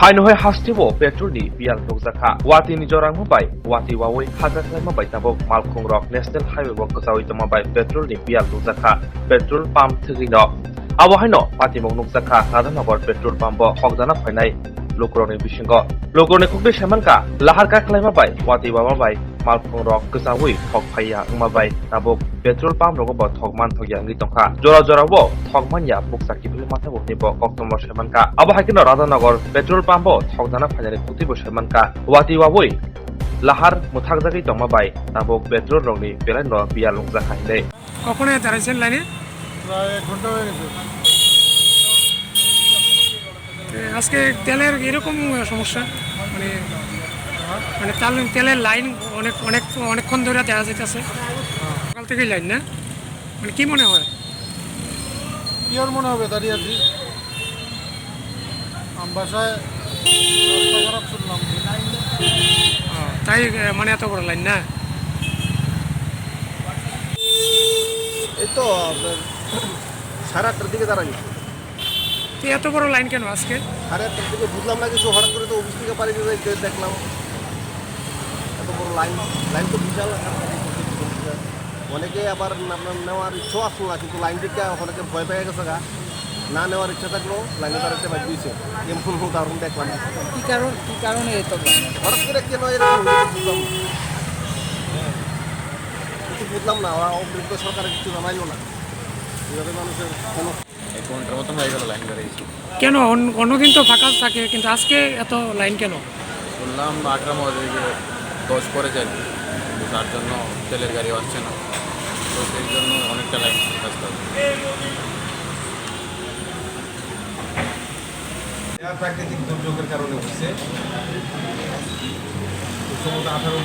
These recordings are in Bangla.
Hainohoi hastibo petrolni bial nokjaka wati ni jorang mabai wati wawoi hagaklai mabai tabok malkhung rok national highway bo kasawi tamabai petrolni bial nokjaka petrol pump thigino abo haino patimok nokjaka nadanabor petrol pump bo hokjana phainai lokroni bisingo lokroni khukde semanka lahar ka khlai mabai wati wa mabai malkhung rok kasawi thok phaiya mabai tabok petrol pump rogo bo thokman thogya ngi tongkha jora jora bo thokmanya buksaki phile matha bo nibo koktomor semanka abo hakino radhanagar petrol pump bo thokjana phainani puti bo semanka wati wawoi lahar muthakjagui tongmabai tabok petrol rogni belai no bial nokjaka hile কখনো দাঁড়াইছেন লাইনে প্রায় 1 ঘন্টা হয়ে গেছে। আজকে তেলের এরকম সমস্যা মানে মানে তেলের লাইন অনেকক্ষণ ধরে দেখা যাইতেছে সকাল থেকেই লাইন না মানে কি মনে হয় কি আর মনে হবে দাঁড়িয়ে আছি আমবাসায় রাস্তা খারাপ শুনলাম তাই মানে এত বড় লাইন না এই তো আপনার 8:30টার দিকে দাঁড়াই তো এত বড় লাইন কেন আজকে 8:30টার দিকে বুঝলাম না কিছু হঠাৎ করে তো অফিস থেকে পারি যেতে দেখলাম এত বড় লাইন তো বিশাল অনেকে আবার আপনার নেওয়ার ইচ্ছাও আসলো না কিন্তু লাইন দিকে অনেকে ভয় পেয়ে গেছে গা না নেওয়ার ইচ্ছা থাকলেও লাইনে দাঁড়াতে বাধ্য হয়েছে এমন উদাহরণ দেখলাম কি কারণে এত হঠাৎ করে কেন এরকম বুঝলাম কিছু বুঝলাম না ওরা অবৃদ্ধ সরকারের কিছু জানাইলো না এভাবে মানুষের কোনো 1 ঘন্টার মতন হয়ে গেল লাইন দাঁড়িয়েছি কেন অন্যদিন তো ফাঁকা থাকে কিন্তু আজকে এত লাইন কেন শুনলাম 8টার মধ্যে 10 পরে যায় তার জন্য তেলের গাড়ি আসছে না তো সেই জন্য অনেকটা লাইন রাস্তা প্রাকৃতিক দুর্যোগের কারণে হচ্ছে সমুদ্র 18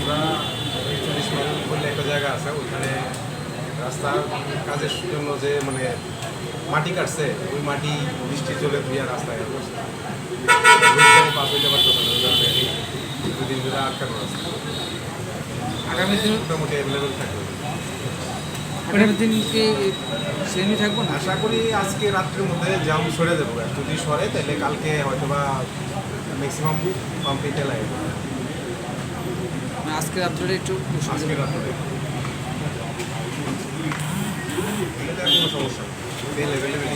মাইল বলে একটা জায়গা আছে ওইখানে রাস্তার কাজের জন্য যে মানে মাটি কাটছে ওই মাটি বৃষ্টির জলে ধুয়ে রাস্তায় পাস হইতে পারতেছে না দুদিন ধরে আটকানো রাস্তা আগামী দিন মোটামুটি অ্যাভেলেবেল থাকবে আগামী দিন কি শ্রেণী থাকবো না আশা করি আজকে রাত্রের মধ্যে জাম সরে দেবো যদি সরে তাহলে কালকে হয়তো বা ম্যাক্সিমাম কমপ্লিট লাগবে আজকে রাত্রে একটু আজকে রাত্রে এটা কোনো সমস্যা নেই তেল অ্যাভেলেবেল